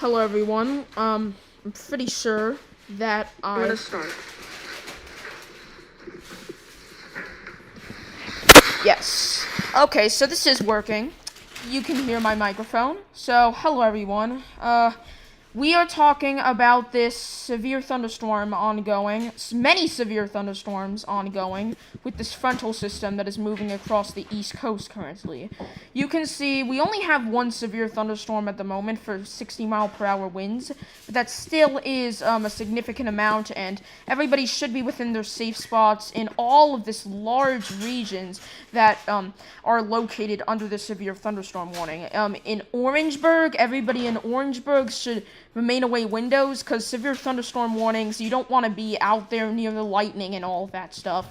Hello everyone. I'm pretty sure that I'm gonna start. Yes. Okay, so this is working. You can hear my microphone. So, hello everyone. We are talking about this severe thunderstorm ongoing, many severe thunderstorms ongoing, with this frontal system that is moving across the East Coast currently. You can see we only have one severe thunderstorm at the moment for 60-mile-per-hour winds, but that still is a significant amount, and everybody should be within their safe spots in all of this large regions that are located under the severe thunderstorm warning. In Orangeburg, everybody in Orangeburg should remain away windows, because severe thunderstorm warnings, you don't want to be out there near the lightning and all that stuff.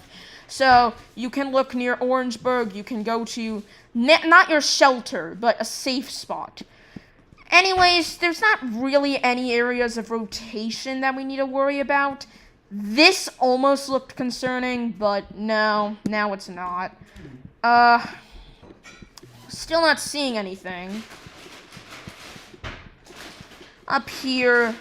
So, you can look near Orangeburg, you can go to, not your shelter, but a safe spot. Anyways, there's not really any areas of rotation that we need to worry about. This almost looked concerning, but no, now it's not. Still not seeing anything. Up here,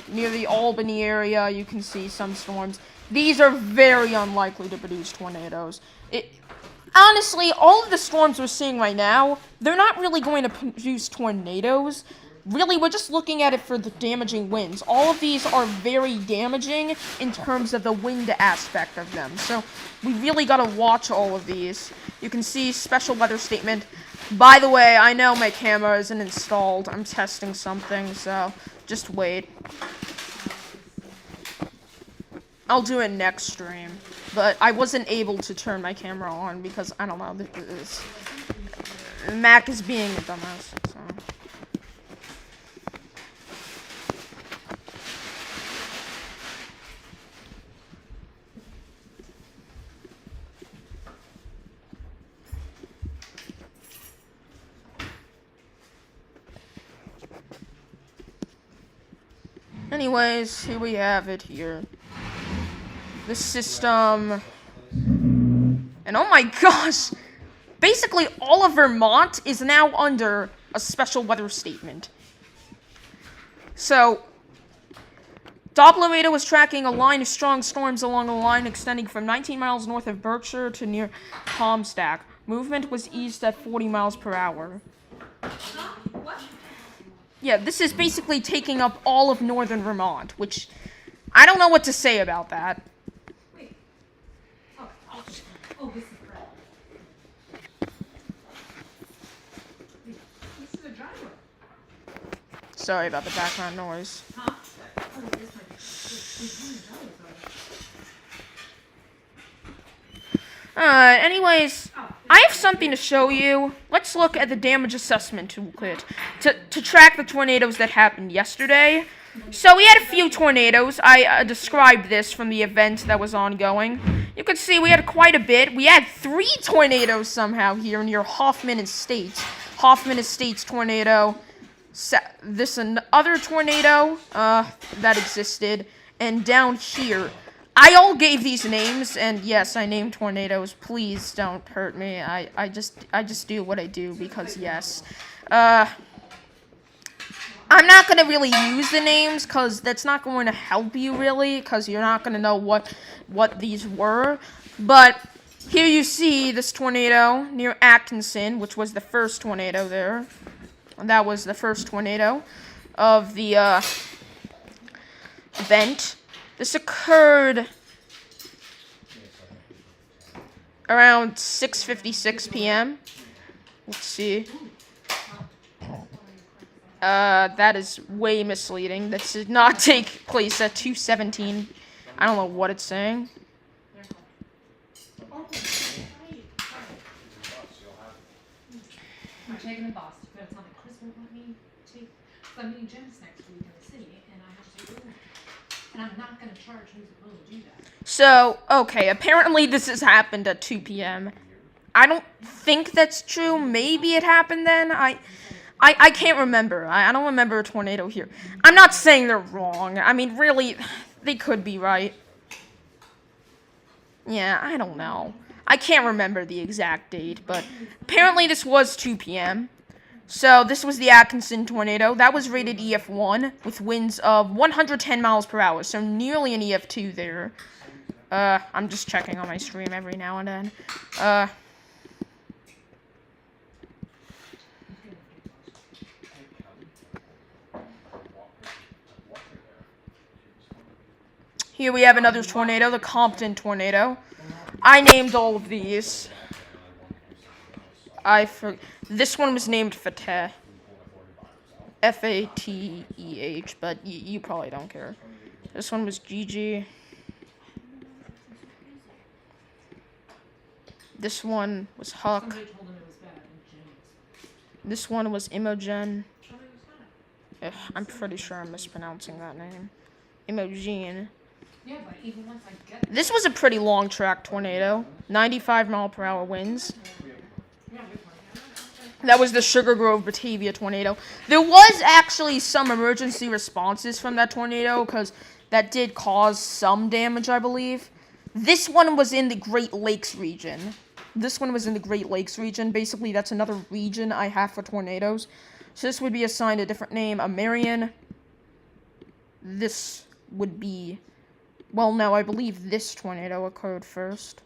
near the Albany area, you can see some storms. These are very unlikely to produce tornadoes. Honestly, all of the storms we're seeing right now, they're not really going to produce tornadoes. Really, we're just looking at it for the damaging winds. All of these are very damaging in terms of the wind aspect of them. So, we really gotta watch all of these. You can see special weather statement. By the way, I know my camera isn't installed. I'm testing something, so just wait. I'll do it next stream. But I wasn't able to turn my camera on because, I don't know, Mac is being a dumbass, so. Anyways, here we have it here. The system. And oh my gosh! Basically, all of Vermont is now under a special weather statement. So, Doppler radar was tracking a line of strong storms along a line extending from 19 miles north of Berkshire to near Comstock. Movement was eased at 40 miles per hour. What? Yeah, this is basically taking up all of northern Vermont, which I don't know what to say about that. Wait. Oh, this is crap. This is a driver. Sorry about the background noise. Huh? Oh, this might be. Anyways, I have something to show you. Let's look at the damage assessment toolkit to track the tornadoes that happened yesterday. So we had a few tornadoes. I described this from the event that was ongoing. You can see we had quite a bit. We had 3 tornadoes somehow here near Hoffman Estates. Hoffman Estates tornado. This other tornado that existed. And down here, I all gave these names, and yes, I named tornadoes. Please don't hurt me. I just do what I do because yes. I'm not gonna really use the names because that's not going to help you really, because you're not gonna know what these were. But here you see this tornado near Atkinson, which was the first tornado there. That was the first tornado of the event. This occurred around 6:56 p.m. Let's see. That is way misleading. That did not take place at 2:17. I don't know what it's saying. I'm taking the bus, but it's on the Chris won't let me take. So I'm meeting Jim's next week in the city, and I have to take Uber. And I'm not going to charge who's willing to do that. So, okay, apparently this has happened at 2 p.m. I don't think that's true. Maybe it happened then. I can't remember. I don't remember a tornado here. I'm not saying they're wrong. I mean, really, they could be right. Yeah, I don't know. I can't remember the exact date, but apparently this was 2 p.m. So this was the Atkinson tornado. That was rated EF1 with winds of 110 miles per hour. So nearly an EF2 there. I'm just checking on my stream every now and then. Here we have another tornado, the Compton tornado. I named all of these. This one was named Fateh. Fateh, but you probably don't care. This one was Gigi. This one was Huck. Somebody told him it was bad, and James. This one was Imogen. Told him it was bad. I'm pretty sure I'm mispronouncing that name. Imogen. Yeah, but even once I get it. This was a pretty long track tornado. 95 mile per hour winds. Yeah, good point. That was the Sugar Grove, Batavia tornado. There was actually some emergency responses from that tornado because that did cause some damage, I believe. This one was in the Great Lakes region. Basically, that's another region I have for tornadoes. So this would be assigned a different name, a Marion. This would be... Well, no, I believe this tornado occurred first.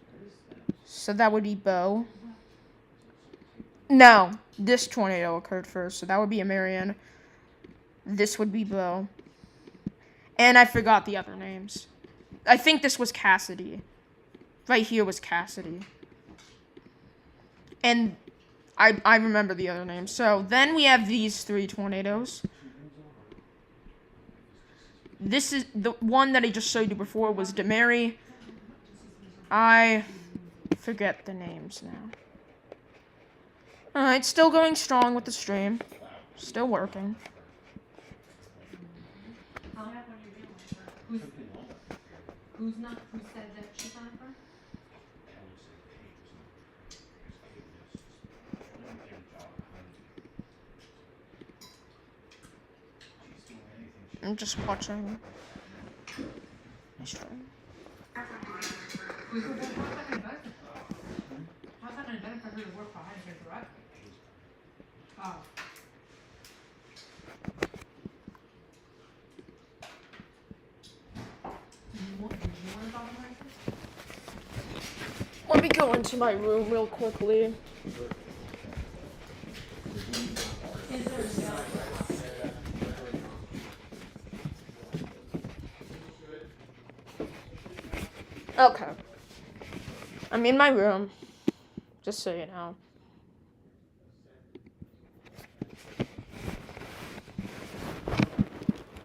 So that would be Bo. No, this tornado occurred first, so that would be a Marion. This would be Bo. And I forgot the other names. I think this was Cassidy. Right here was Cassidy. And I remember the other names. So then we have these three tornadoes. This is the one that I just showed you before was Demary. I forget the names now. Alright, still going strong with the stream. Still working. Who said that she's not her? I'm just watching my stream. How's that gonna benefit her to work behind her directly? Oh. Did you want to talk about this? Let me go into my room real quickly. Okay. I'm in my room. Just so you know.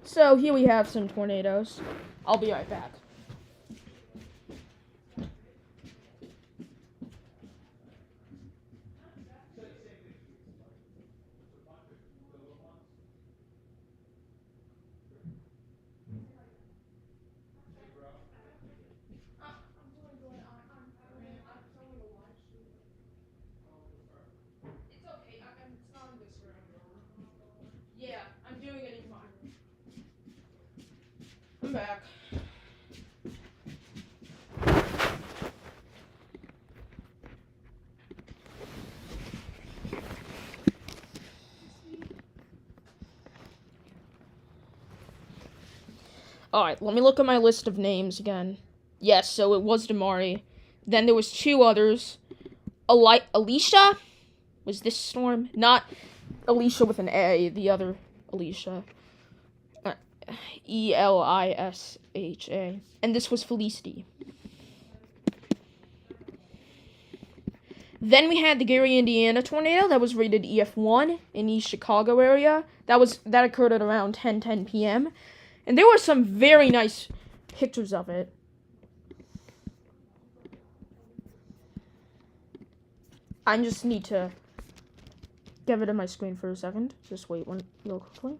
So here we have some tornadoes. I'll be right back. Yeah, I'm doing it in mine. I'm back. Alright, let me look at my list of names again. Yes, so it was Damari. Then there was two others. Alicia? Was this storm? Not Alicia with an A, the other Alicia. Elisha. And this was Felicity. Then we had the Gary, Indiana tornado that was rated EF1 in East Chicago area. That occurred at around 10:10 p.m. And there were some very nice pictures of it. I just need to get rid of my screen for a second. Just wait one real quickly.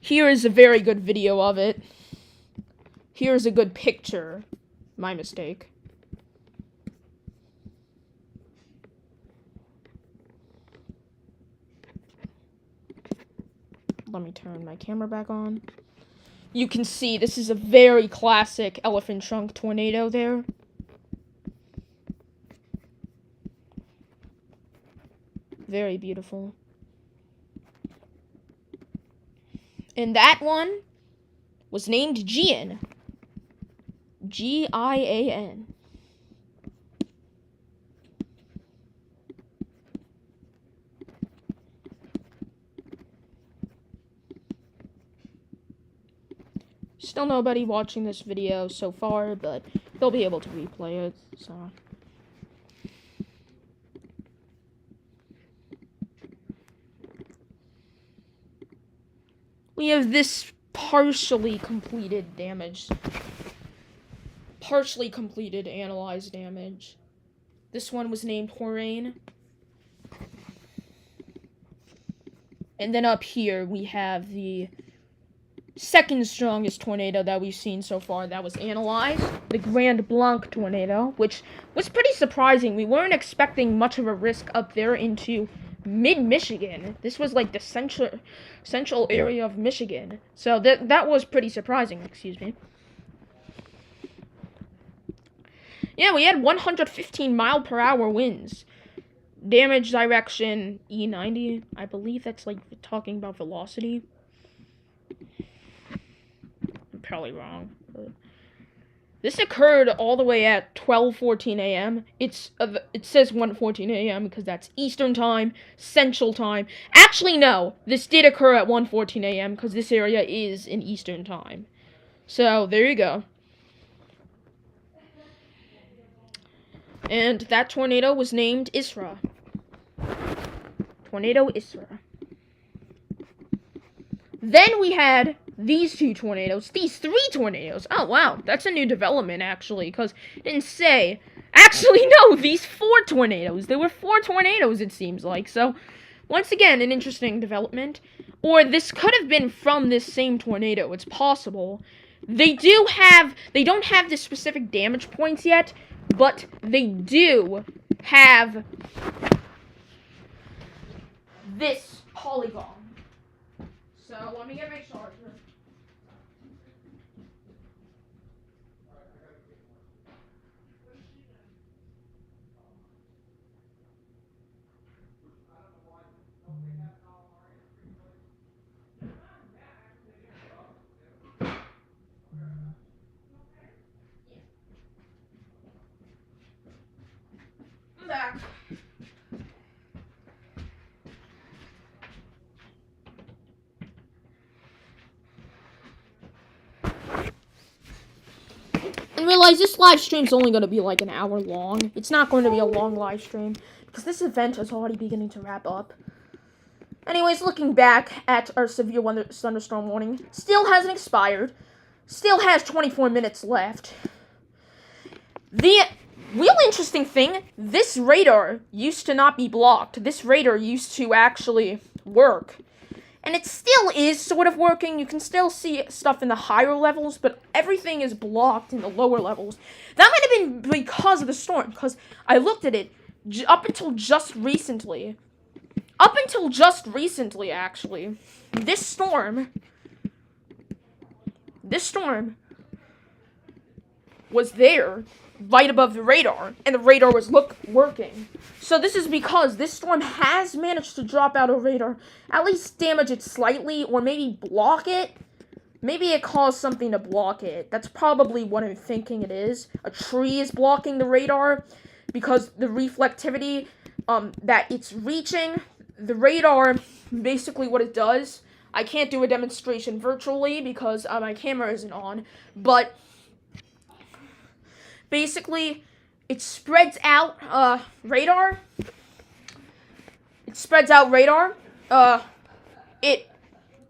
Here is a very good video of it. Here's a good picture. My mistake. Let me turn my camera back on. You can see this is a very classic elephant trunk tornado there. Very beautiful. And that one was named Gian. Gian. Still nobody watching this video so far, but they'll be able to replay it, so. We have this partially completed analyzed damage. This one was named Horain. And then up here we have the second strongest tornado that we've seen so far that was analyzed, the Grand Blanc tornado, which was pretty surprising. We weren't expecting much of a risk up there into mid-Michigan. This was like the central area of Michigan. So that was pretty surprising, excuse me. Yeah, we had 115 mile-per-hour winds. Damage direction E90. I believe that's like talking about velocity. I'm probably wrong. But this occurred all the way at 12:14 a.m. It says 1:14 a.m. because that's Eastern Time, Central Time. Actually, no. This did occur at 1:14 a.m. because this area is in Eastern Time. So, there you go. And that tornado was named Isra. Tornado Isra. Then we had these three tornadoes. Oh, wow, that's a new development, actually, because it didn't say. Actually, no, these 4 tornadoes. There were 4 tornadoes, it seems like. So, once again, an interesting development. Or this could have been from this same tornado. It's possible. They don't have the specific damage points yet, but they do have this polygon. So, let me get my charger. I'm back. And realize this live stream's only going to be like an hour long. It's not going to be a long live stream because this event is already beginning to wrap up. Anyways, looking back at our severe thunderstorm warning, still hasn't expired. Still has 24 minutes left. The real interesting thing, this radar used to not be blocked. This radar used to actually work. And it still is sort of working. You can still see stuff in the higher levels, but everything is blocked in the lower levels. That might have been because of the storm, because I looked at it up until just recently. Actually. This storm was there, right above the radar, and the radar was working. So this is because this storm has managed to drop out of radar, at least damage it slightly, or maybe block it. Maybe it caused something to block it. That's probably what I'm thinking it is. A tree is blocking the radar, because the reflectivity that it's reaching, the radar, basically what it does, I can't do a demonstration virtually because my camera isn't on, but basically, it spreads out radar. It spreads out radar. It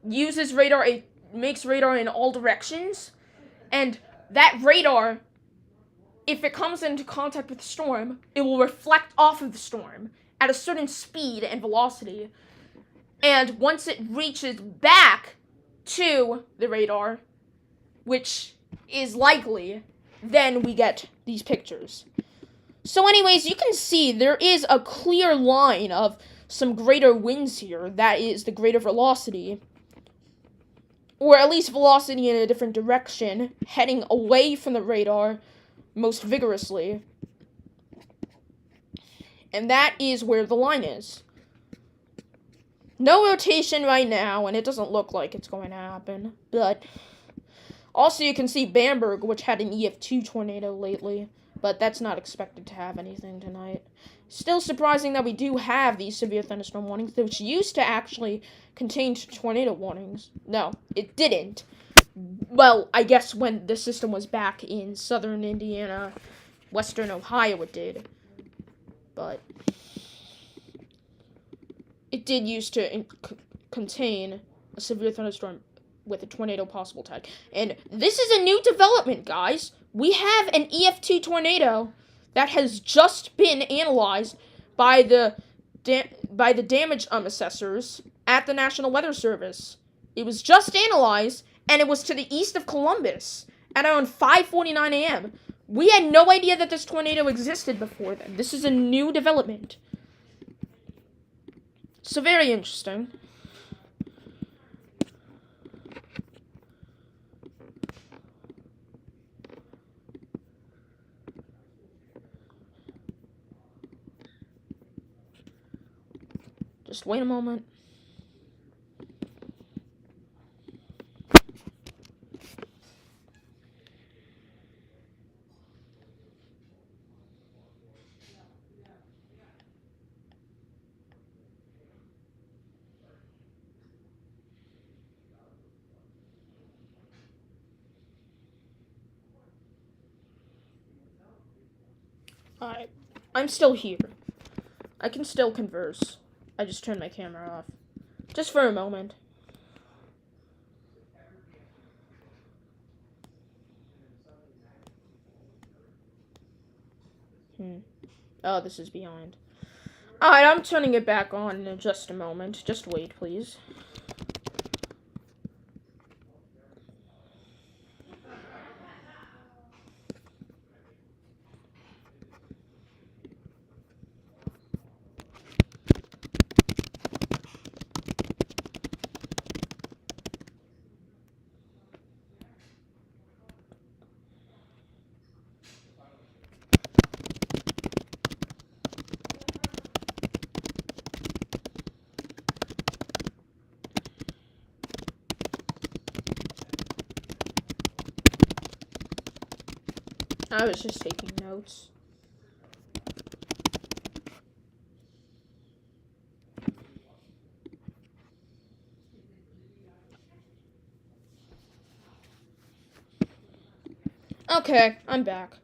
uses radar. It makes radar in all directions. And that radar, if it comes into contact with the storm, it will reflect off of the storm at a certain speed and velocity. And once it reaches back to the radar, which is likely, then we get these pictures. So anyways, you can see there is a clear line of some greater winds here. That is the greater velocity. Or at least velocity in a different direction, heading away from the radar most vigorously. And that is where the line is. No rotation right now, and it doesn't look like it's going to happen. But also you can see Bamberg, which had an EF2 tornado lately, but that's not expected to have anything tonight. Still surprising that we do have these severe thunderstorm warnings, which used to actually contain tornado warnings. No, it didn't. Well, I guess when the system was back in southern Indiana, western Ohio, it did. But it did used to contain a severe thunderstorm with a tornado possible tag. And this is a new development, guys. We have an EF2 tornado that has just been analyzed by the damage assessors at the National Weather Service. It was just analyzed, and it was to the east of Columbus at around 5:49 a.m. We had no idea that this tornado existed before then. This is a new development. So very interesting. Just wait a moment. Alright, I'm still here. I can still converse. I just turned my camera off. Just for a moment. Oh, this is behind. Alright, I'm turning it back on in just a moment. Just wait, please. I was just taking notes. Okay, I'm back.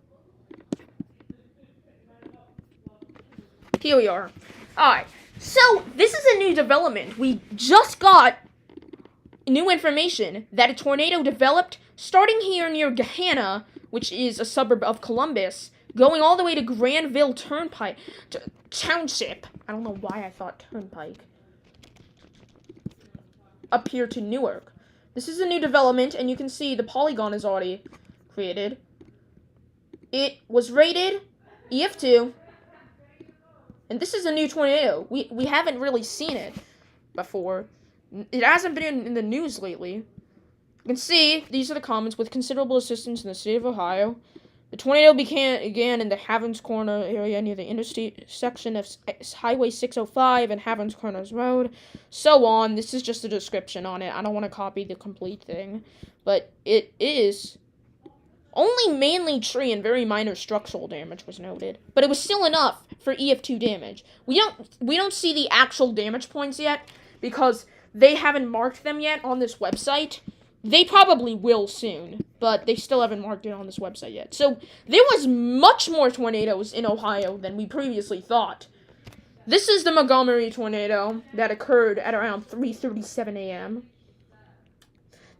Here we are. Alright, so this is a new development. We just got new information that a tornado developed starting here near Gahanna, which is a suburb of Columbus, going all the way to Granville Turnpike Township. I don't know why I thought Turnpike. Up here to Newark. This is a new development, and you can see the polygon is already created. It was rated EF2, and this is a new tornado. We haven't really seen it before. It hasn't been in the news lately. You can see, these are the comments. With considerable assistance in the state of Ohio, the tornado began in the Havens Corner area near the intersection of Highway 605 and Havens Corners Road. So on. This is just a description on it. I don't want to copy the complete thing. But it is only mainly tree and very minor structural damage was noted. But it was still enough for EF2 damage. We don't see the actual damage points yet because they haven't marked them yet on this website. They probably will soon, but they still haven't marked it on this website yet. So there was much more tornadoes in Ohio than we previously thought. This is the Montgomery tornado that occurred at around 3:37 a.m.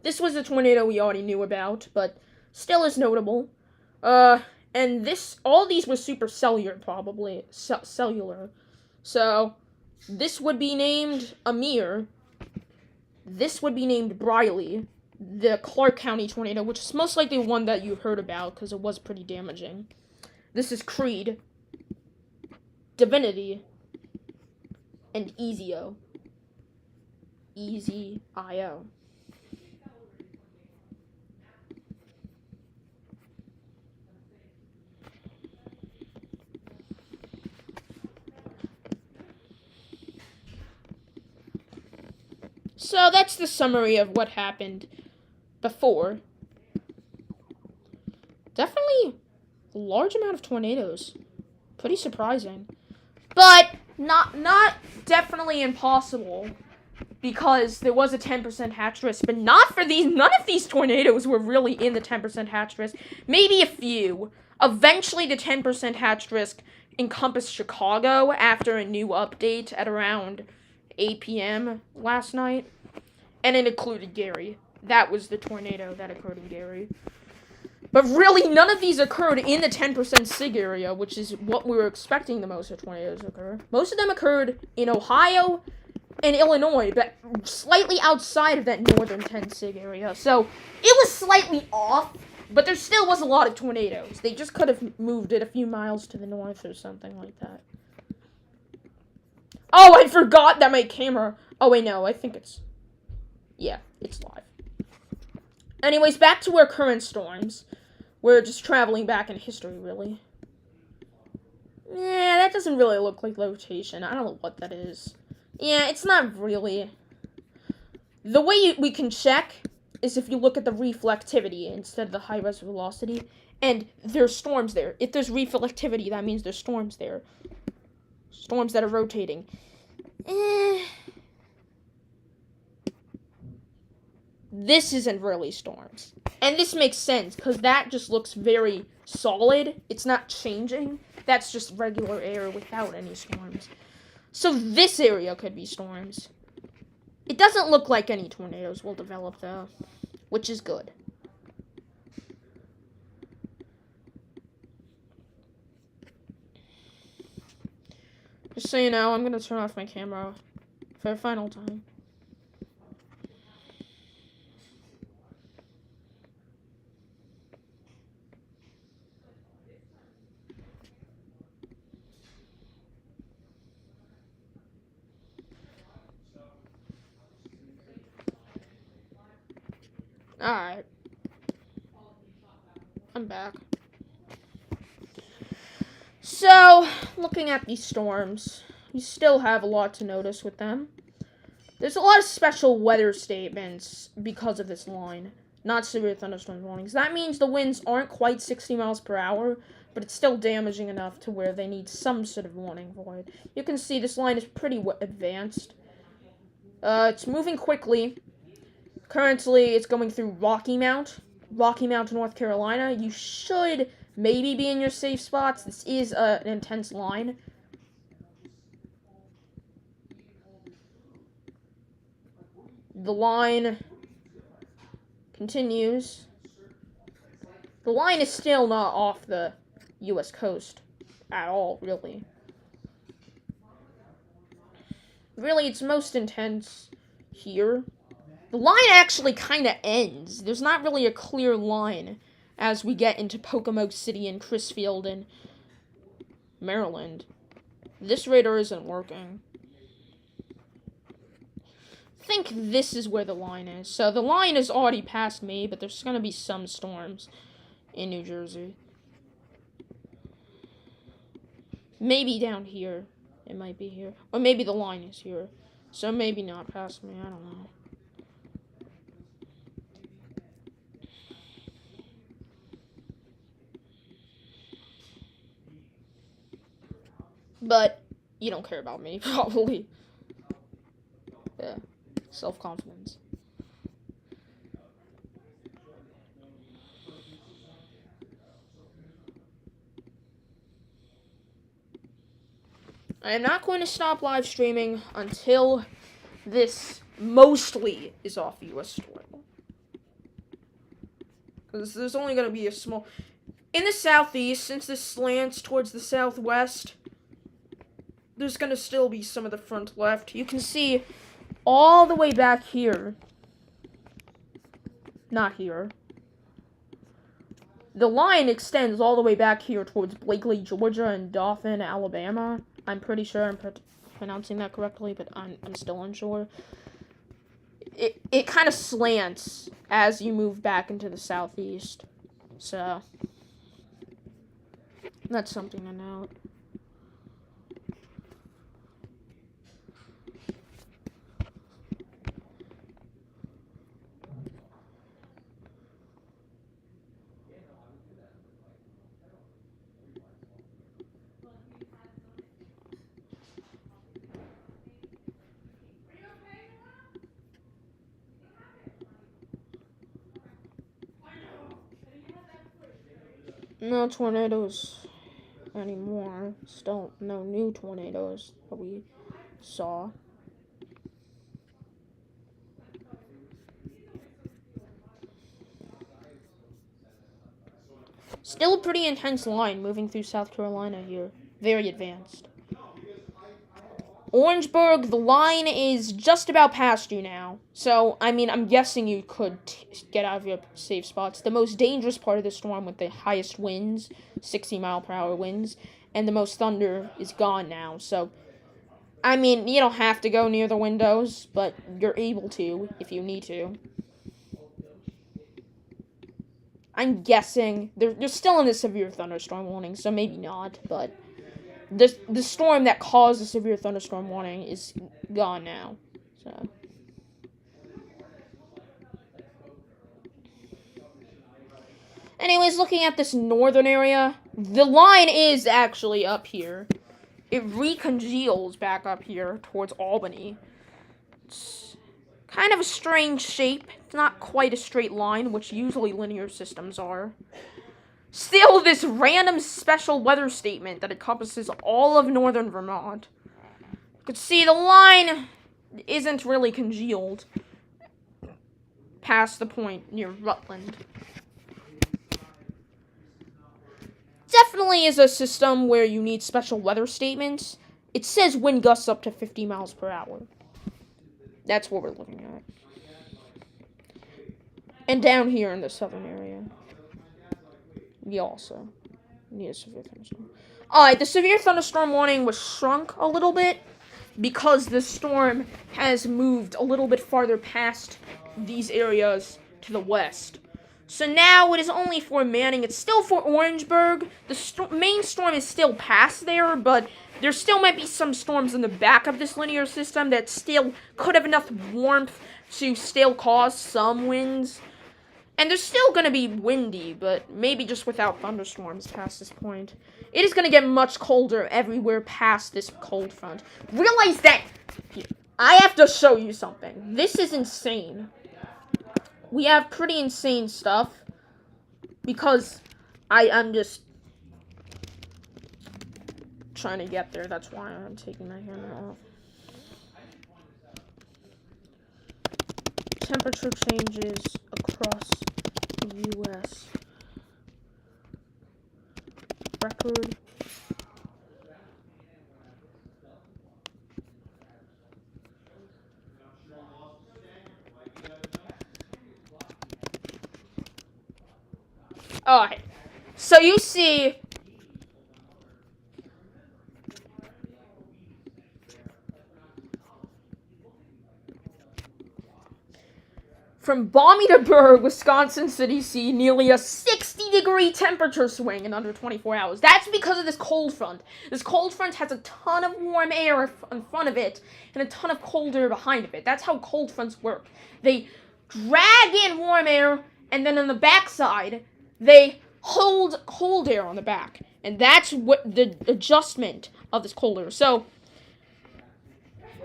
This was a tornado we already knew about, but still is notable. And all these were supercellular, probably cellular. So this would be named Amir. This would be named Briley, the Clark County tornado, which is most likely one that you heard about because it was pretty damaging. This is Creed, Divinity, and Easy-O. Easy-I-O. So that's the summary of what happened before. Definitely a large amount of tornadoes. Pretty surprising. But not definitely impossible. Because there was a 10% hatch risk, but not for these. None of these tornadoes were really in the 10% hatch risk. Maybe a few. Eventually, the 10% hatch risk encompassed Chicago after a new update at around 8 p.m. last night. And it included Gary. That was the tornado that occurred in Gary. But really, none of these occurred in the 10% SIG area, which is what we were expecting the most of tornadoes to occur. Most of them occurred in Ohio and Illinois, but slightly outside of that northern 10 SIG area. So it was slightly off, but there still was a lot of tornadoes. They just could have moved it a few miles to the north or something like that. Oh, I forgot that my camera... Oh, wait, no, I think it's... Yeah, it's live. Anyways, back to our current storms. We're just traveling back in history, really. Yeah, that doesn't really look like rotation. I don't know what that is. Yeah, it's not really. The way we can check is if you look at the reflectivity instead of the high-res velocity, and there's storms there. If there's reflectivity, that means there's storms there. Storms that are rotating. This isn't really storms. And this makes sense, because that just looks very solid. It's not changing. That's just regular air without any storms. So this area could be storms. It doesn't look like any tornadoes will develop, though, which is good. Just so you know, I'm going to turn off my camera for the final time. Alright. I'm back. So, looking at these storms, you still have a lot to notice with them. There's a lot of special weather statements because of this line. Not severe thunderstorm warnings. That means the winds aren't quite 60 miles per hour, but it's still damaging enough to where they need some sort of warning for it. You can see this line is pretty advanced. It's moving quickly. Currently, it's going through Rocky Mount, North Carolina. You should maybe be in your safe spots. This is an intense line. The line continues. The line is still not off the U.S. coast at all, really. Really, it's most intense here. The line actually kind of ends. There's not really a clear line as we get into Pocomoke City and Crisfield and Maryland. This radar isn't working. I think this is where the line is. So the line is already past me, but there's going to be some storms in New Jersey. Maybe down here. It might be here. Or maybe the line is here. So maybe not past me. I don't know. But you don't care about me, probably. Yeah. Self-confidence. I am not going to stop live streaming until this mostly is off US soil. Because there's only going to be a small... In the southeast, since this slants towards the southwest, there's going to still be some of the front left. You can see all the way back here. Not here. The line extends all the way back here towards Blakely, Georgia, and Dauphin, Alabama. I'm pretty sure I'm pronouncing that correctly, but I'm still unsure. It kind of slants as you move back into the southeast. So, that's something to note. No tornadoes anymore. Still no new tornadoes that we saw. Still a pretty intense line moving through South Carolina here. Very advanced. Orangeburg, the line is just about past you now. So, I mean, I'm guessing you could get out of your safe spots. The most dangerous part of the storm with the highest winds, 60-mile-per-hour winds, and the most thunder is gone now. So, I mean, you don't have to go near the windows, but you're able to if you need to. I'm guessing they're still in the severe thunderstorm warning, so maybe not, but the storm that caused the severe thunderstorm warning is gone now. So anyways, looking at this northern area, the line is actually up here. It recongeals back up here towards Albany. It's kind of a strange shape. It's not quite a straight line, which usually linear systems are. Still, this random special weather statement that encompasses all of northern Vermont. You can see the line isn't really congealed past the point near Rutland. Definitely is a system where you need special weather statements. It says wind gusts up to 50 miles per hour. That's what we're looking at. And down here in the southern area, we also need a severe thunderstorm. Alright, the severe thunderstorm warning was shrunk a little bit because the storm has moved a little bit farther past these areas to the west. So now it is only for Manning. It's still for Orangeburg. The main storm is still past there, but there still might be some storms in the back of this linear system that still could have enough warmth to still cause some winds. And there's still going to be windy, but maybe just without thunderstorms past this point. It is going to get much colder everywhere past this cold front. Realize that I have to show you something. This is insane. We have pretty insane stuff because I'm just trying to get there. That's why I'm taking my hammer off. Temperature changes across the U.S. Record. Alright. So you see from Balmy to Berg, Wisconsin City, see nearly a 60-degree temperature swing in under 24 hours. That's because of this cold front. This cold front has a ton of warm air in front of it and a ton of cold air behind of it. That's how cold fronts work. They drag in warm air, and then on the backside, they hold cold air on the back. And that's what the adjustment of this cold air. So,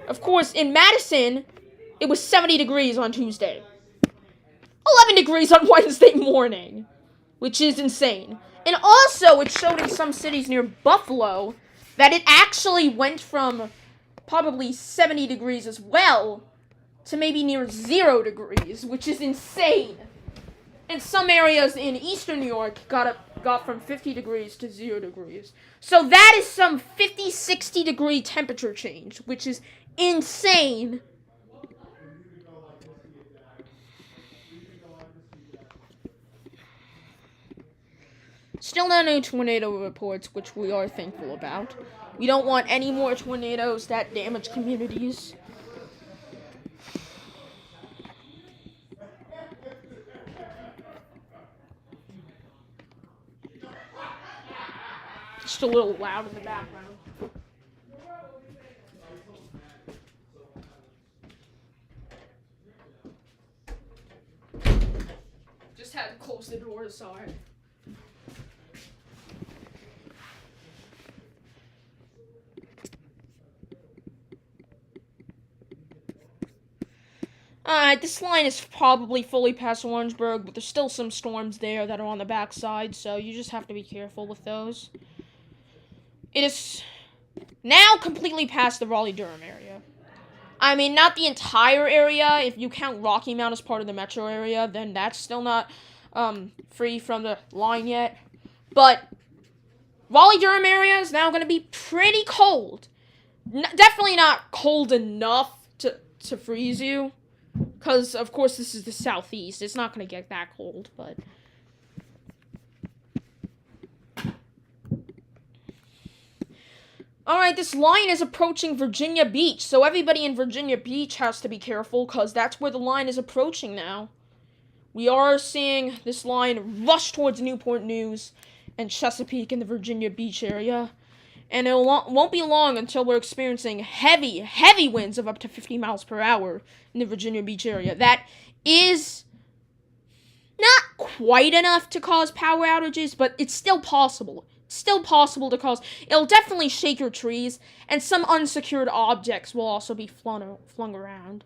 of course, in Madison, it was 70 degrees on Tuesday. 11 degrees on Wednesday morning, which is insane. And also, it showed in some cities near Buffalo that it actually went from probably 70 degrees as well to maybe near 0 degrees, which is insane. And some areas in eastern New York got from 50 degrees to 0 degrees. So that is some 50, 60 degree temperature change, which is insane. Still no new tornado reports, which we are thankful about. We don't want any more tornadoes that damage communities. Just a little loud in the background. Just had to close the door, sorry. Alright, this line is probably fully past Orangeburg, but there's still some storms there that are on the backside, so you just have to be careful with those. It is now completely past the Raleigh-Durham area. I mean, not the entire area. If you count Rocky Mount as part of the metro area, then that's still not free from the line yet. But Raleigh-Durham area is now going to be pretty cold. Definitely not cold enough to freeze you. Because, of course, this is the southeast. It's not going to get that cold, but... Alright, this line is approaching Virginia Beach, so everybody in Virginia Beach has to be careful, because that's where the line is approaching now. We are seeing this line rush towards Newport News and Chesapeake in the Virginia Beach area. And it won't be long until we're experiencing heavy, heavy winds of up to 50 miles per hour in the Virginia Beach area. That is not quite enough to cause power outages, but it's still possible. Still possible to cause. It'll definitely shake your trees, and some unsecured objects will also be flung around.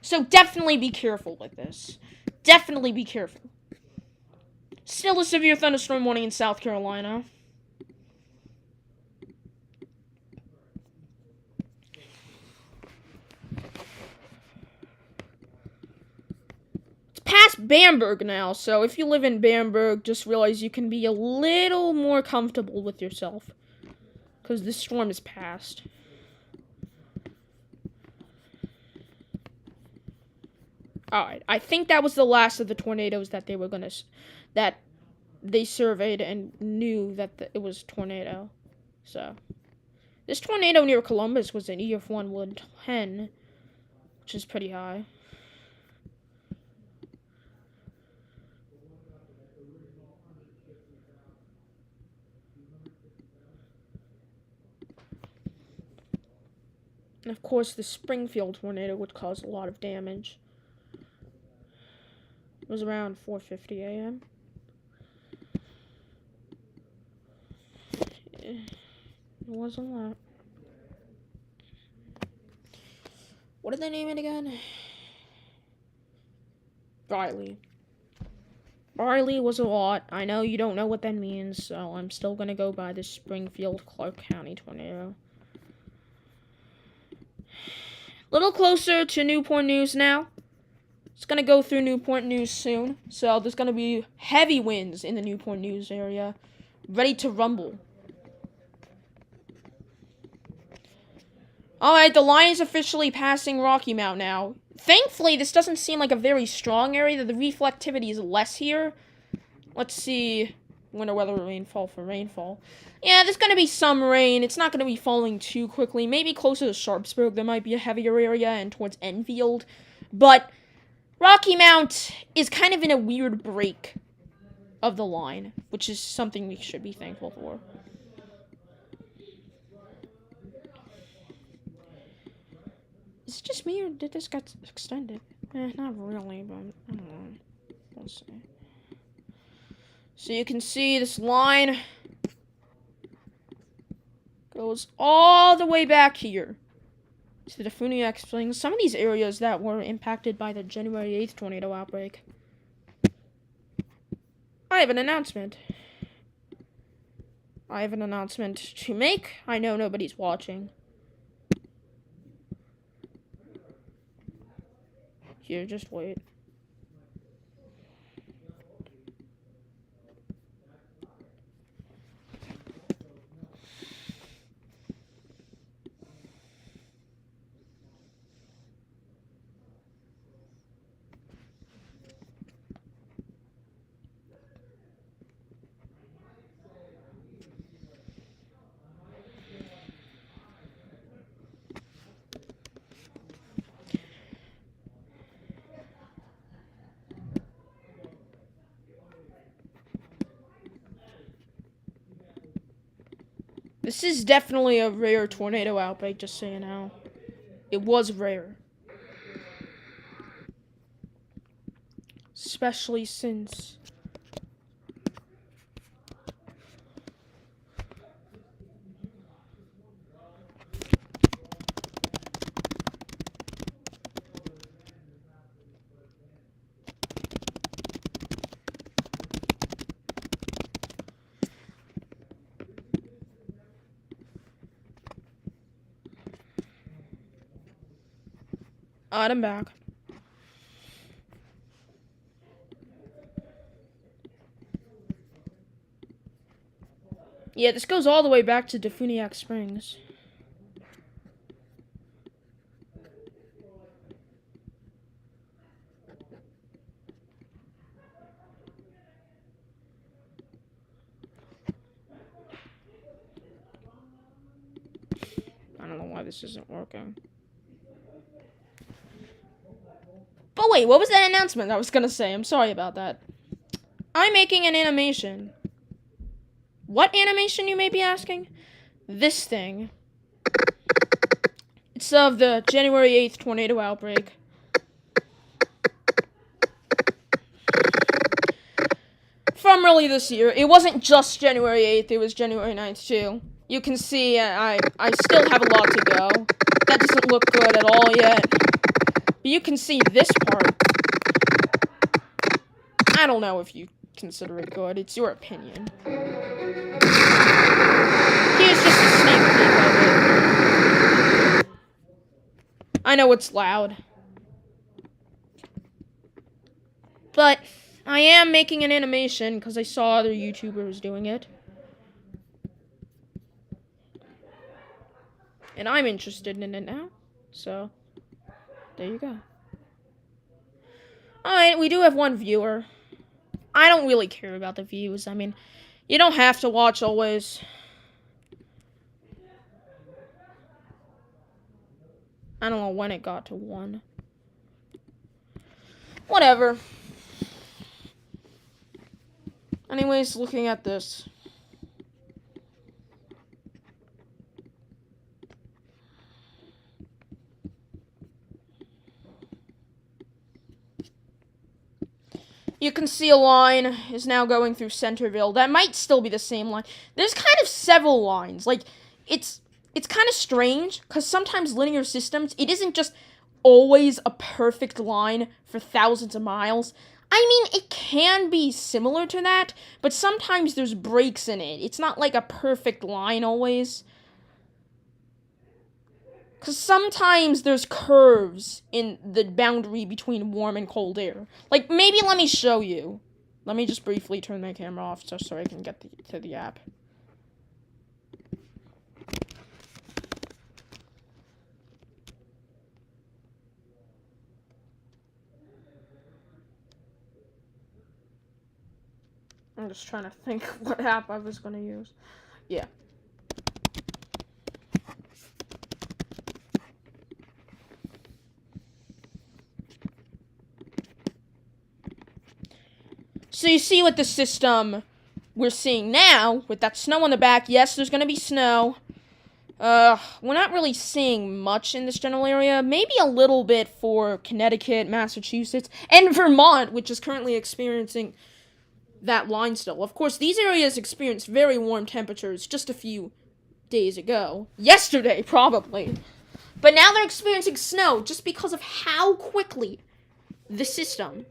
So definitely be careful with this. Definitely be careful. Still a severe thunderstorm warning in South Carolina. Past Bamberg now, so if you live in Bamberg, just realize you can be a little more comfortable with yourself, because this storm is past. Alright, I think that was the last of the tornadoes that that they surveyed and knew that it was tornado. So, this tornado near Columbus was an EF1 Wood 10, which is pretty high. And of course, the Springfield tornado would cause a lot of damage. It was around 4:50 a.m. It wasn't a lot. What did they name it again? Riley. Riley was a lot. I know you don't know what that means, so I'm still gonna go by the Springfield Clark County tornado. Little closer to Newport News now. It's going to go through Newport News soon. So there's going to be heavy winds in the Newport News area. Ready to rumble. Alright, the line is officially passing Rocky Mount now. Thankfully, this doesn't seem like a very strong area. The reflectivity is less here. Let's see. Winter weather, rainfall for rainfall. Yeah, there's going to be some rain. It's not going to be falling too quickly. Maybe closer to Sharpsburg, there might be a heavier area, and towards Enfield. But Rocky Mount is kind of in a weird break of the line, which is something we should be thankful for. Is it just me, or did this get extended? Not really, but I don't know. We'll see. So you can see this line goes all the way back here to the Funiac Springs. Some of these areas that were impacted by the January 8th tornado outbreak. I have an announcement. I have an announcement to make. I know nobody's watching. Here, just wait. This is definitely a rare tornado outbreak, just so you know. It was rare. Especially since Alright, I'm back. Yeah, this goes all the way back to Defuniak Springs. I don't know why this isn't working. But wait, what was that announcement I was gonna say? I'm sorry about that. I'm making an animation. What animation, you may be asking? This thing. It's of the January 8th tornado outbreak. From early this year. It wasn't just January 8th, it was January 9th too. You can see I still have a lot to go. That doesn't look good at all yet. But you can see this part. I don't know if you consider it good. It's your opinion. Here's just a sneak peek of it. I know it's loud. But I am making an animation because I saw other YouTubers doing it. And I'm interested in it now. So, there you go. Alright, we do have one viewer. I don't really care about the views. I mean, you don't have to watch always. I don't know when it got to 1. Whatever. Anyways, looking at this. You can see a line is now going through Centerville. That might still be the same line. There's kind of several lines. Like, it's kind of strange, because sometimes linear systems, it isn't just always a perfect line for thousands of miles. I mean, it can be similar to that, but sometimes there's breaks in it. It's not like a perfect line always. Because sometimes there's curves in the boundary between warm and cold air. Like, maybe let me show you. Let me just briefly turn my camera off so I can get to the app. I'm just trying to think what app I was going to use. Yeah. So you see what the system we're seeing now, with that snow on the back. Yes, there's going to be snow. We're not really seeing much in this general area. Maybe a little bit for Connecticut, Massachusetts, and Vermont, which is currently experiencing that line still. Of course, these areas experienced very warm temperatures just a few days ago. Yesterday, probably. But now they're experiencing snow just because of how quickly the system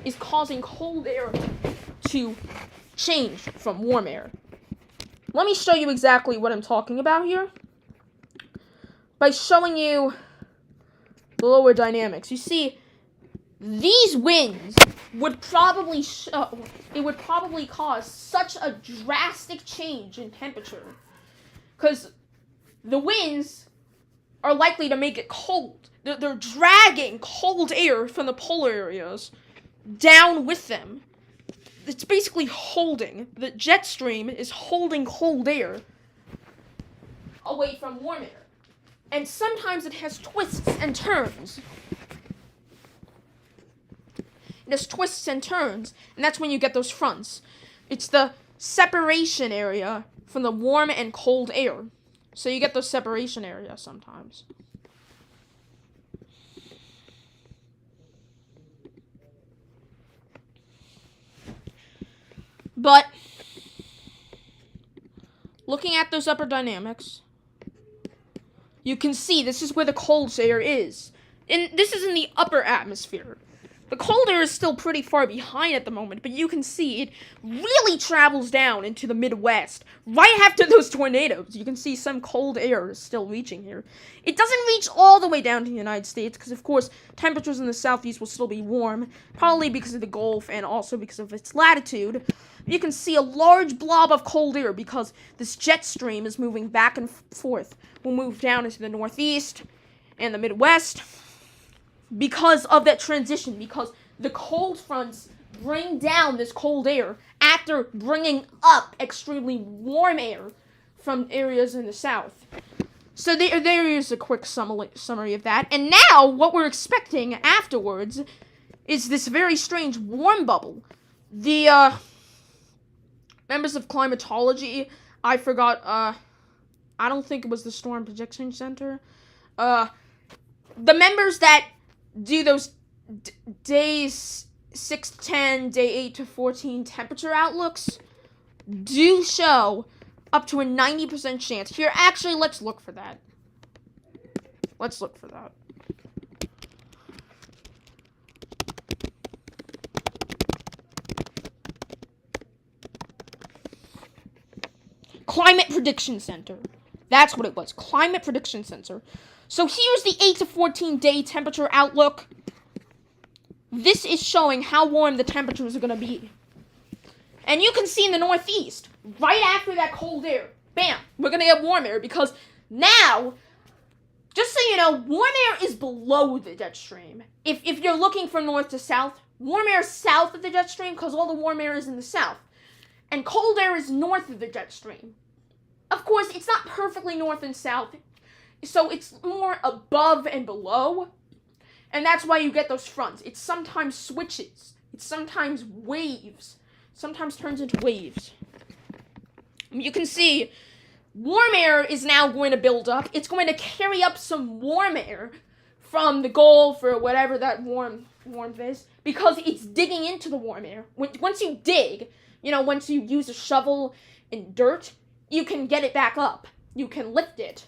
is causing cold air to change from warm air. Let me show you exactly what I'm talking about here by showing you the lower dynamics. You see, these winds would probably cause such a drastic change in temperature, because the winds are likely to make it cold. They're dragging cold air from the polar areas down with them. It's basically holding. The jet stream is holding cold air away from warm air. And sometimes it has twists and turns. There's twists and turns, and that's when you get those fronts. It's the separation area from the warm and cold air. So you get those separation areas sometimes. But looking at those upper dynamics, you can see this is where the cold air is. And this is in the upper atmosphere. The cold air is still pretty far behind at the moment, but you can see it really travels down into the Midwest. Right after those tornadoes, you can see some cold air is still reaching here. It doesn't reach all the way down to the United States, because of course, temperatures in the southeast will still be warm, probably because of the Gulf and also because of its latitude. You can see a large blob of cold air because this jet stream is moving back and forth. We'll move down into the Northeast and the Midwest. Because of that transition, because the cold fronts bring down this cold air after bringing up extremely warm air from areas in the south. So there is a quick summary of that. And now, what we're expecting afterwards is this very strange warm bubble. The members of climatology, I forgot, I don't think it was the Storm Projection Center. The members that do those days 6 to 10, day 8 to 14 temperature outlooks do show up to a 90% chance. Here, actually, let's look for that. Let's look for that. Climate Prediction Center. That's what it was. Climate Prediction Center. So here's the 8 to 14 day temperature outlook. This is showing how warm the temperatures are going to be. And you can see in the Northeast, right after that cold air, bam, we're going to get warm air because now, just so you know, warm air is below the jet stream. If you're looking from north to south, warm air is south of the jet stream because all the warm air is in the south. And cold air is north of the jet stream. Of course, it's not perfectly north and south. So it's more above and below, and that's why you get those fronts. It sometimes switches. It sometimes waves. Sometimes turns into waves. You can see warm air is now going to build up. It's going to carry up some warm air from the Gulf or whatever that warmth is, because it's digging into the warm air. Once you dig, once you use a shovel in dirt, you can get it back up. You can lift it.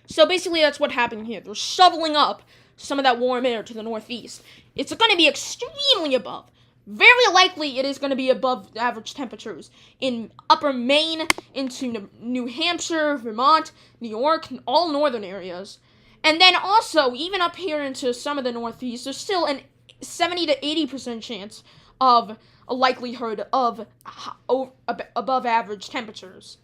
So basically that's what happened here. They're shoveling up some of that warm air to the Northeast. It's going to be extremely above. Very likely it is going to be above average temperatures in upper Maine, into New Hampshire, Vermont, New York, and all northern areas. And then also, even up here into some of the Northeast, there's still a 70 to 80% chance of a likelihood of above average temperatures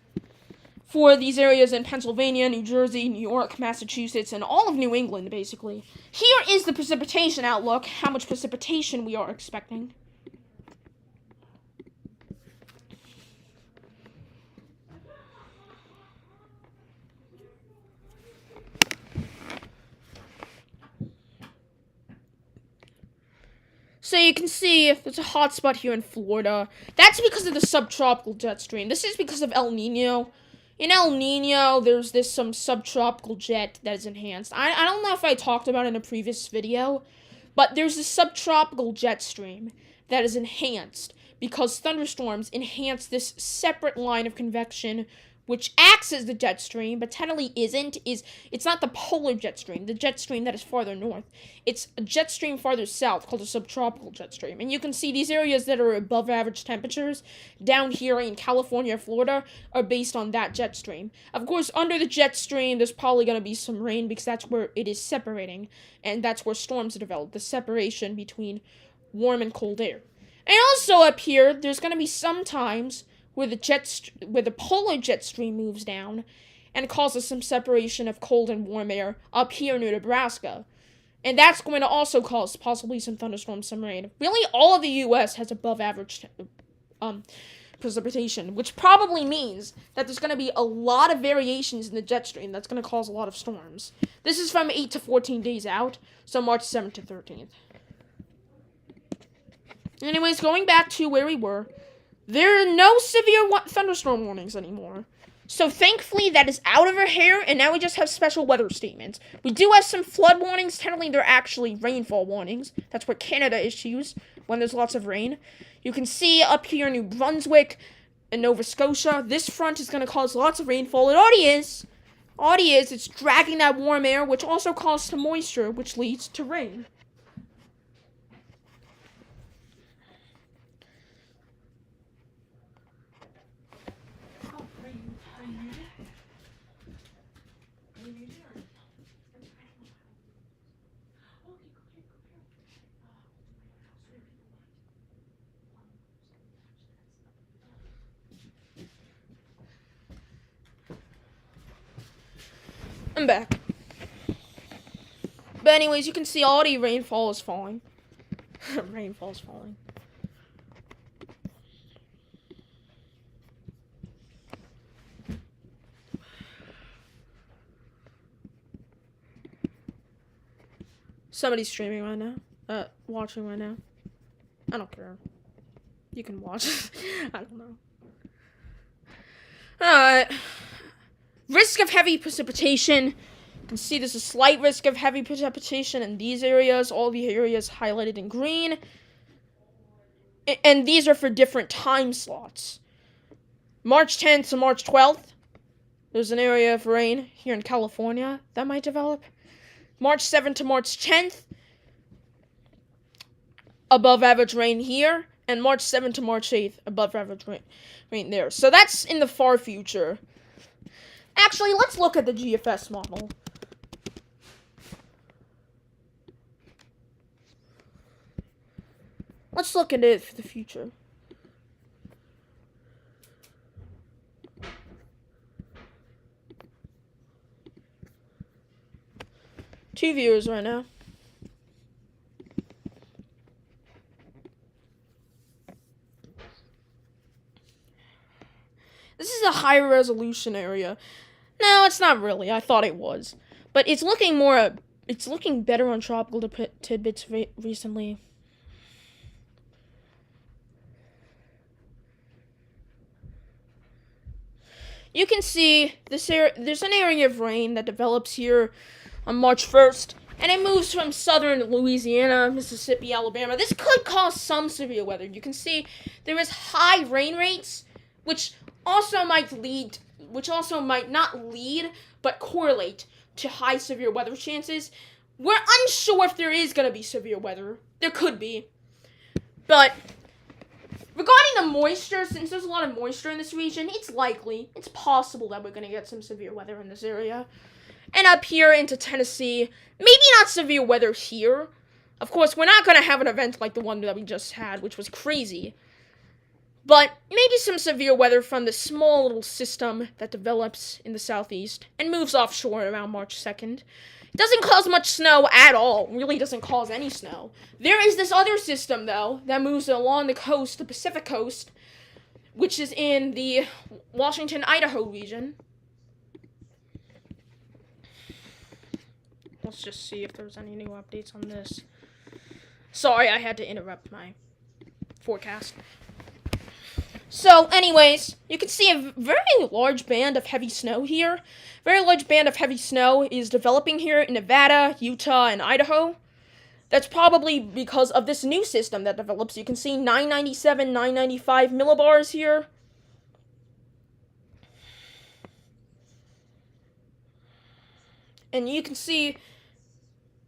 for these areas in Pennsylvania, New Jersey, New York, Massachusetts, and all of New England, basically. Here is the precipitation outlook, how much precipitation we are expecting. So you can see there's a hot spot here in Florida. That's because of the subtropical jet stream. This is because of El Nino. In El Nino, there's some subtropical jet that is enhanced. I don't know if I talked about it in a previous video, but there's a subtropical jet stream that is enhanced because thunderstorms enhance this separate line of convection which acts as the jet stream, but technically it's not the polar jet stream, the jet stream that is farther north. It's a jet stream farther south called a subtropical jet stream. And you can see these areas that are above average temperatures down here in California, Florida, are based on that jet stream. Of course, under the jet stream, there's probably going to be some rain because that's where it is separating, and that's where storms are developed, the separation between warm and cold air. And also up here, there's going to be some times where the polar jet stream moves down and causes some separation of cold and warm air up here near Nebraska. And that's going to also cause possibly some thunderstorms, some rain. Really, all of the U.S. has above average precipitation, which probably means that there's going to be a lot of variations in the jet stream that's going to cause a lot of storms. This is from 8 to 14 days out, so March 7th to 13th. Anyways, going back to where we were, there are no severe thunderstorm warnings anymore. So thankfully that is out of our hair, and now we just have special weather statements. We do have some flood warnings. Technically they're actually rainfall warnings. That's what Canada issues when there's lots of rain. You can see up here in New Brunswick and Nova Scotia, this front is going to cause lots of rainfall. It already is. All it is, it's dragging that warm air, which also causes some moisture, which leads to rain. Oh, are you muted? Are you muted or? Okay, go ahead. I'm back. But anyways, you can see already rainfall is falling. Rainfall's falling. Somebody's streaming right now. Watching right now. I don't care. You can watch. I don't know. Alright. Risk of heavy precipitation. You can see there's a slight risk of heavy precipitation in these areas. All the areas highlighted in green. And these are for different time slots. March 10th to March 12th. There's an area of rain here in California that might develop. March 7th to March 10th. Above average rain here. And March 7th to March 8th. Above average rain there. So that's in the far future. Actually, let's look at the GFS model. Let's look at it for the future. Two viewers right now. This is a high resolution area. No, it's not really. I thought it was. But it's looking better on Tropical Tidbits recently. You can see there's an area of rain that develops here on March 1st, and it moves from southern Louisiana, Mississippi, Alabama. This could cause some severe weather. You can see there is high rain rates, which also might not lead, but correlate to high severe weather chances. We're unsure if there is going to be severe weather. There could be. But regarding the moisture, since there's a lot of moisture in this region, it's possible that we're going to get some severe weather in this area. And up here into Tennessee, maybe not severe weather here. Of course, we're not going to have an event like the one that we just had, which was crazy. But maybe some severe weather from the small little system that develops in the southeast and moves offshore around March 2nd. It doesn't cause much snow at all. It really doesn't cause any snow. There is this other system, though, that moves along the coast, the Pacific coast, which is in the Washington-Idaho region. Let's just see if there's any new updates on this. Sorry, I had to interrupt my forecast. So, anyways, you can see a very large band of heavy snow here. Very large band of heavy snow is developing here in Nevada, Utah, and Idaho. That's probably because of this new system that develops. You can see 997, 995 millibars here. And you can see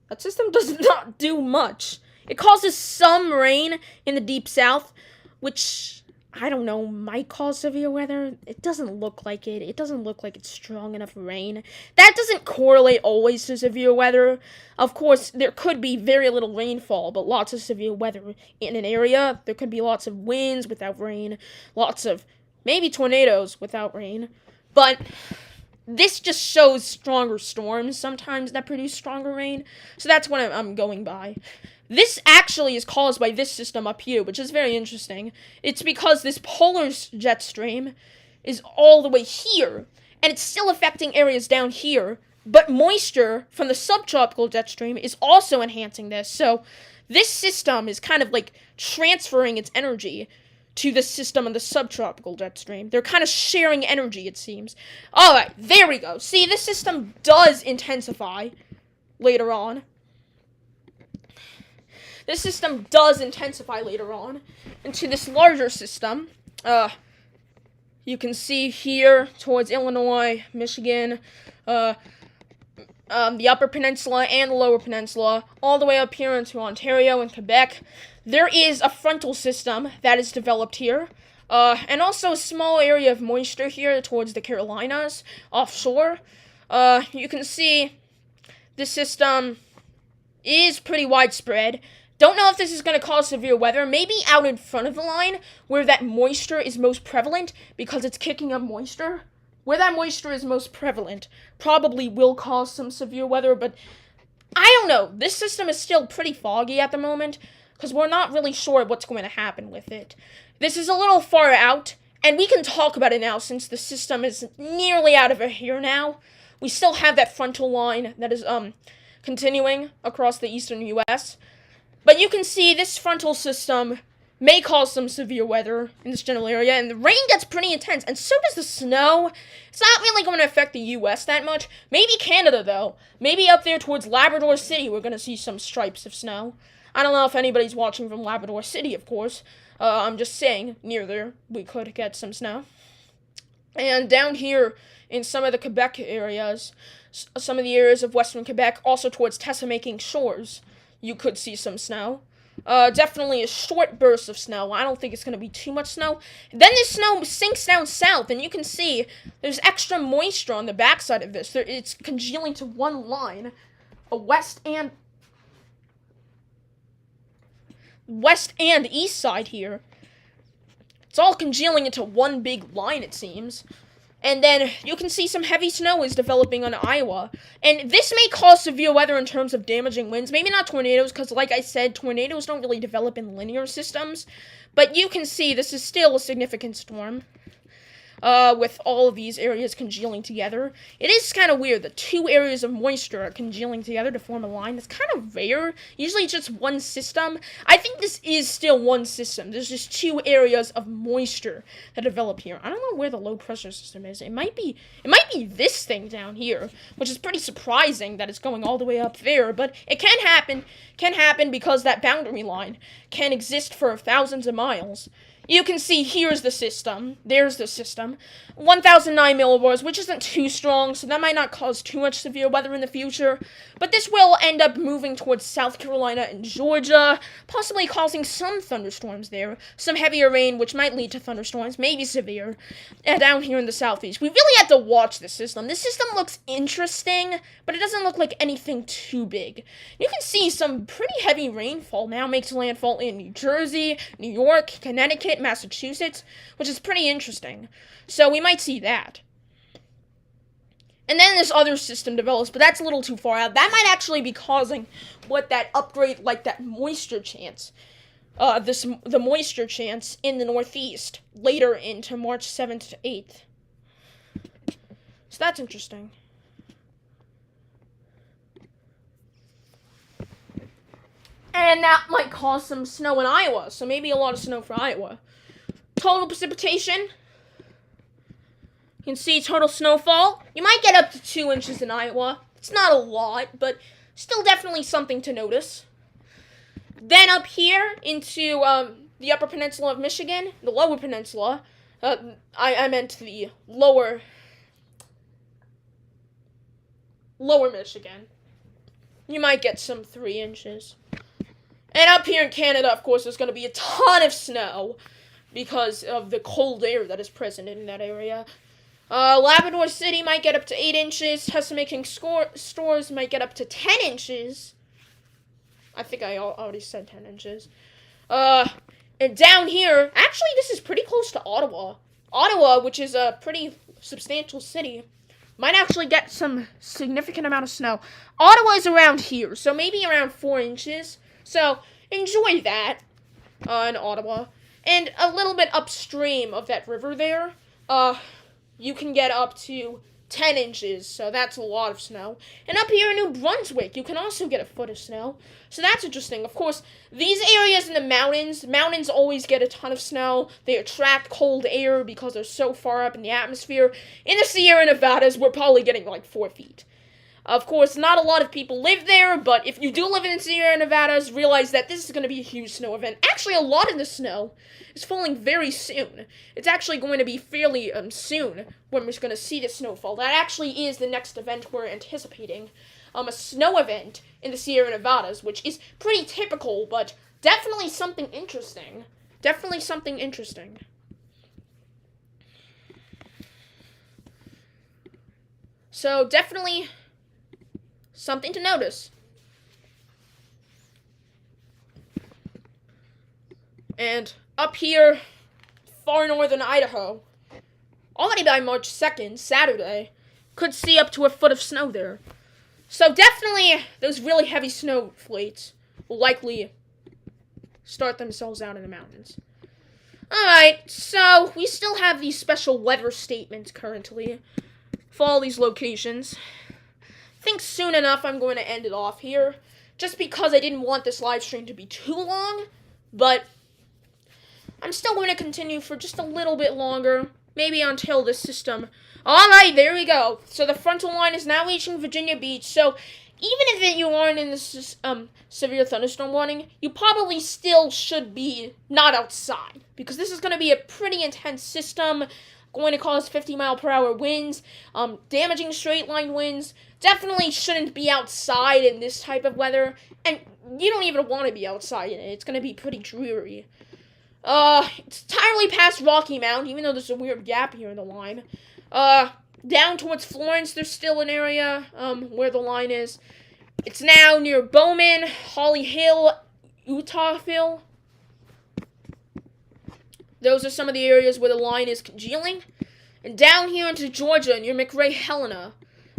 that system does not do much. It causes some rain in the deep south, which, I don't know, might cause severe weather. It doesn't look like it. It doesn't look like it's strong enough rain. That doesn't correlate always to severe weather. Of course, there could be very little rainfall, but lots of severe weather in an area. There could be lots of winds without rain. Lots of, maybe tornadoes without rain. But this just shows stronger storms sometimes that produce stronger rain. So that's what I'm going by. This actually is caused by this system up here, which is very interesting. It's because this polar jet stream is all the way here, and it's still affecting areas down here, but moisture from the subtropical jet stream is also enhancing this. So this system is kind of like transferring its energy to the system on the subtropical jet stream. They're kind of sharing energy, it seems. Alright, there we go. See, this system does intensify later on. This system does intensify later on into this larger system. You can see here towards Illinois, Michigan, the Upper Peninsula and the Lower Peninsula, all the way up here into Ontario and Quebec. There is a frontal system that is developed here, and also a small area of moisture here towards the Carolinas, offshore. You can see this system is pretty widespread. Don't know if this is going to cause severe weather. Maybe out in front of the line, where that moisture is most prevalent, because it's kicking up moisture. Where that moisture is most prevalent probably will cause some severe weather, but I don't know. This system is still pretty foggy at the moment, because we're not really sure what's going to happen with it. This is a little far out, and we can talk about it now since the system is nearly out of here now. We still have that frontal line that is continuing across the eastern U.S., but you can see this frontal system may cause some severe weather in this general area, and the rain gets pretty intense, and so does the snow. It's not really going to affect the U.S. that much. Maybe Canada, though. Maybe up there towards Labrador City, we're going to see some stripes of snow. I don't know if anybody's watching from Labrador City, of course. I'm just saying, near there, we could get some snow. And down here, in some of the Quebec areas, some of the areas of western Quebec, also towards Tessa-making shores, you could see some snow. Definitely a short burst of snow. I don't think it's going to be too much snow. Then this snow sinks down south, and you can see there's extra moisture on the backside of this. It's congealing to one line, a west and east side here. It's all congealing into one big line, it seems. And then you can see some heavy snow is developing on Iowa. And this may cause severe weather in terms of damaging winds. Maybe not tornadoes, because like I said, tornadoes don't really develop in linear systems. But you can see this is still a significant storm. With all of these areas congealing together. It is kind of weird. The two areas of moisture are congealing together to form a line. That's kind of rare. Usually just one system. I think this is still one system. There's just two areas of moisture that develop here. I don't know where the low pressure system is. It might be this thing down here, which is pretty surprising that it's going all the way up there, but it can happen. Can happen because that boundary line can exist for thousands of miles. You can see here's the system. There's the system. 1009 millibars, which isn't too strong, so that might not cause too much severe weather in the future. But this will end up moving towards South Carolina and Georgia, possibly causing some thunderstorms there. Some heavier rain, which might lead to thunderstorms, maybe severe. And down here in the southeast. We really have to watch this system. This system looks interesting, but it doesn't look like anything too big. You can see some pretty heavy rainfall now makes landfall in New Jersey, New York, Connecticut, Massachusetts, which is pretty interesting. So we might see that. And then this other system develops, but that's a little too far out. That might actually be causing what that upgrade, like that moisture chance. The moisture chance in the Northeast later into March 7th to 8th. So that's interesting. And that might cause some snow in Iowa, so maybe a lot of snow for Iowa. Total precipitation. You can see total snowfall. You might get up to 2 inches in Iowa. It's not a lot, but still definitely something to notice. Then up here into the Upper Peninsula of Michigan, the Lower Peninsula. I meant the lower Michigan. You might get some 3 inches. And up here in Canada, of course, there's going to be a ton of snow because of the cold air that is present in that area. Labrador City might get up to 8 inches. Tessa-making stores might get up to 10 inches. I think I already said 10 inches. And down here, actually, this is pretty close to Ottawa. Ottawa, which is a pretty substantial city, might actually get some significant amount of snow. Ottawa is around here, so maybe around 4 inches. So enjoy that in Ottawa. And a little bit upstream of that river there, you can get up to 10 inches, so that's a lot of snow. And up here in New Brunswick, you can also get a foot of snow. So that's interesting. Of course, these areas in the mountains always get a ton of snow. They attract cold air because they're so far up in the atmosphere. In the Sierra Nevadas, we're probably getting like 4 feet. Of course, not a lot of people live there, but if you do live in the Sierra Nevadas, realize that this is going to be a huge snow event. Actually, a lot of the snow is falling very soon. It's actually going to be fairly soon when we're going to see the snowfall. That actually is the next event we're anticipating. A snow event in the Sierra Nevadas, which is pretty typical, but definitely something interesting. Definitely something interesting. So, definitely something to notice. And up here, far northern Idaho, already by March 2nd, Saturday, could see up to a foot of snow there. So definitely, those really heavy snowflakes will likely start themselves out in the mountains. Alright, so we still have these special weather statements currently for all these locations. I think soon enough I'm going to end it off here, just because I didn't want this live stream to be too long, but I'm still going to continue for just a little bit longer, maybe until this system. Alright, there we go. So the frontal line is now reaching Virginia Beach, so even if you aren't in this severe thunderstorm warning, you probably still should be not outside, because this is going to be a pretty intense system, going to cause 50-mile-per-hour winds, damaging straight-line winds. Definitely shouldn't be outside in this type of weather, and you don't even want to be outside in it. It's going to be pretty dreary. It's entirely past Rocky Mount, even though there's a weird gap here in the line. Down towards Florence, there's still an area, where the line is. It's now near Bowman, Holly Hill, Utahville. Those are some of the areas where the line is congealing. And down here into Georgia, near McRae Helena.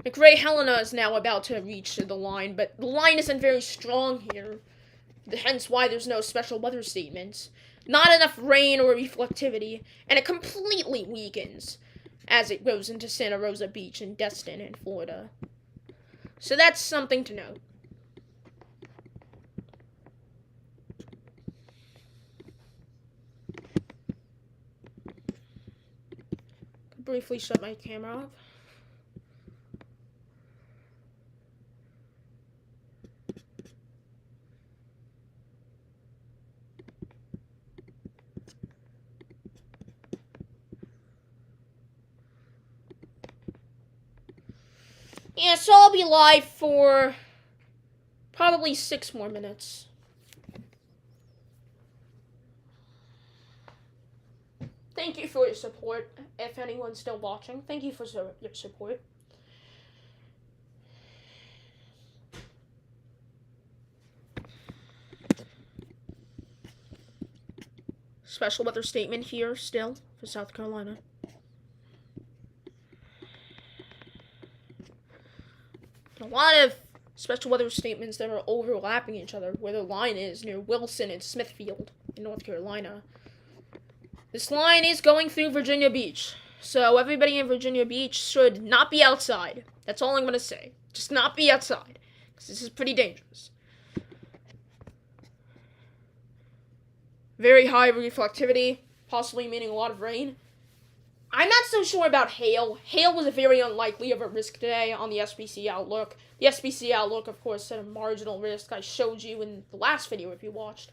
McRae Helena is now about to reach the line, but the line isn't very strong here. Hence why there's no special weather statements. Not enough rain or reflectivity, and it completely weakens as it goes into Santa Rosa Beach and Destin in Florida. So that's something to note. Briefly shut my camera off. Yeah, so I'll be live for probably 6 more minutes. Thank you for your support, if anyone's still watching. Thank you for your support. Special weather statement here still for South Carolina. A lot of special weather statements that are overlapping each other, where the line is near Wilson and Smithfield in North Carolina. This line is going through Virginia Beach, so everybody in Virginia Beach should not be outside. That's all I'm going to say. Just not be outside, because this is pretty dangerous. Very high reflectivity, possibly meaning a lot of rain. I'm not so sure about hail. Hail was very unlikely of a risk today on the SPC Outlook. The SPC Outlook, of course, said a marginal risk. I showed you in the last video if you watched.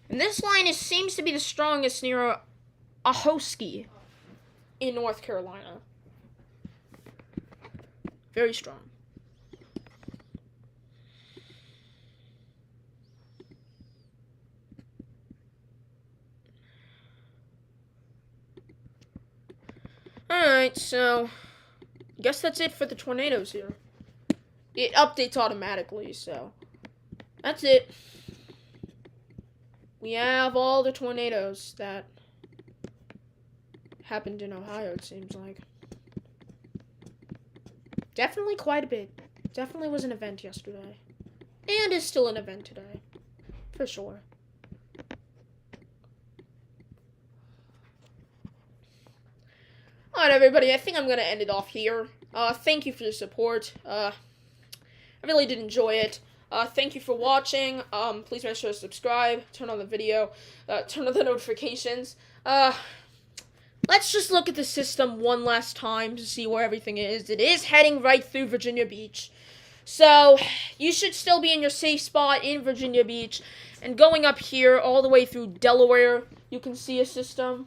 And this line seems to be the strongest near Ahoskie in North Carolina. Very strong. Alright, so I guess that's it for the tornadoes here. It updates automatically, so that's it. We have all the tornadoes that happened in Ohio, it seems like. Definitely quite a bit. Definitely was an event yesterday. And is still an event today. For sure. Alright, everybody, I think I'm going to end it off here. Thank you for your support. I really did enjoy it. Thank you for watching. Please make sure to subscribe, turn on the video, turn on the notifications. let's just look at the system one last time to see where everything is. It is heading right through Virginia Beach. So, you should still be in your safe spot in Virginia Beach. And going up here all the way through Delaware, you can see a system.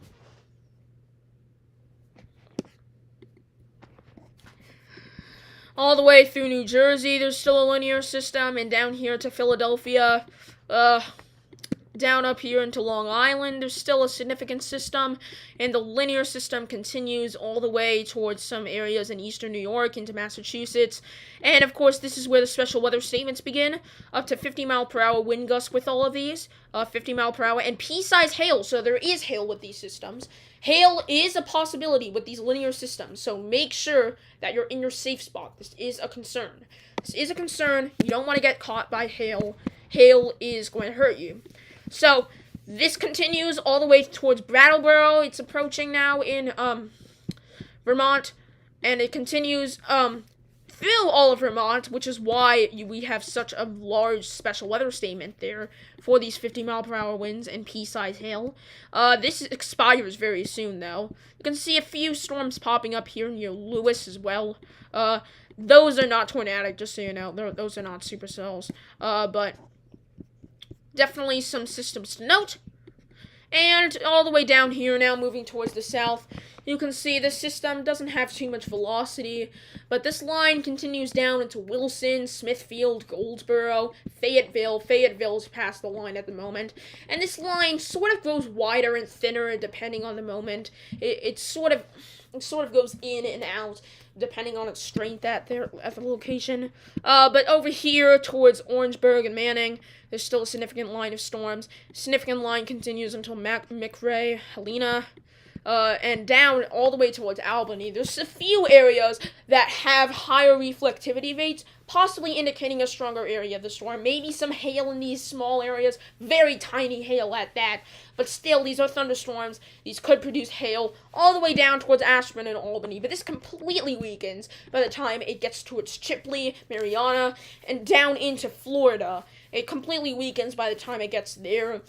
All the way through New Jersey, there's still a linear system. And down here to Philadelphia, down up here into Long Island, there's still a significant system, and the linear system continues all the way towards some areas in eastern New York into Massachusetts. And of course, this is where the special weather statements begin, up to 50-mile-per-hour wind gusts with all of these, 50-mile-per-hour, and pea-sized hail, so there is hail with these systems. Hail is a possibility with these linear systems, so make sure that you're in your safe spot. This is a concern. This is a concern. You don't want to get caught by hail. Hail is going to hurt you. So, this continues all the way towards Brattleboro. It's approaching now in, Vermont. And it continues, through all of Vermont, which is why we have such a large special weather statement there for these 50-mile-per-hour winds and pea-sized hail. This expires very soon, though. You can see a few storms popping up here near Lewis as well. Those are not tornadic, just so you know. Those are not supercells. But definitely some systems to note. And all the way down here now, moving towards the south, you can see the system doesn't have too much velocity, but this line continues down into Wilson, Smithfield, Goldsboro, Fayetteville. Fayetteville's past the line at the moment. And this line sort of grows wider and thinner depending on the moment. It sort of goes in and out depending on its strength at the location. But over here towards Orangeburg and Manning, there's still a significant line of storms. Significant line continues until McRae, Helena, and down all the way towards Albany. There's a few areas that have higher reflectivity rates, possibly indicating a stronger area of the storm. Maybe some hail in these small areas, very tiny hail at that, but still, these are thunderstorms. These could produce hail all the way down towards Ashburn and Albany, but this completely weakens by the time it gets towards Chipley, Mariana, and down into Florida. It completely weakens by the time it gets there,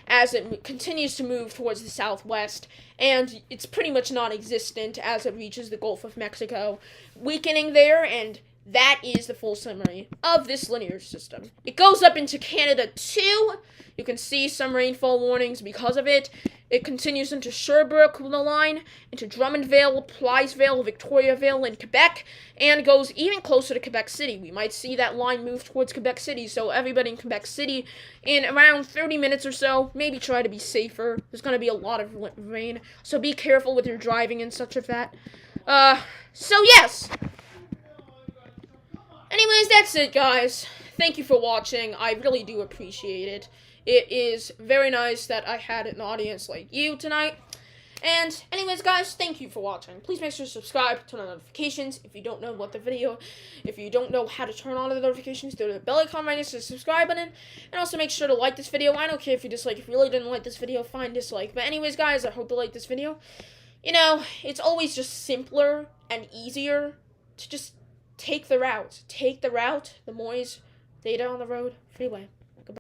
as it continues to move towards the southwest, and it's pretty much non-existent as it reaches the Gulf of Mexico, weakening there, and that is the full summary of this linear system. It goes up into Canada too. You can see some rainfall warnings because of it. It continues into Sherbrooke, the line, into Drummondville, Plysville, Victoriaville, and Quebec, and goes even closer to Quebec City. We might see that line move towards Quebec City, so everybody in Quebec City, in around 30 minutes or so, maybe try to be safer. There's going to be a lot of rain, so be careful with your driving and such of that. So yes! Anyways, that's it, guys. Thank you for watching. I really do appreciate it. It is very nice that I had an audience like you tonight. And anyways, guys, thank you for watching. Please make sure to subscribe, turn on notifications. If you don't know how to turn on the notifications, go to the bell icon right next to the subscribe button. And also make sure to like this video. I don't care if you dislike. If you really didn't like this video, fine, dislike. But anyways, guys, I hope you like this video. You know, it's always just simpler and easier to just take the route. Take the route, the noise, data on the road, freeway.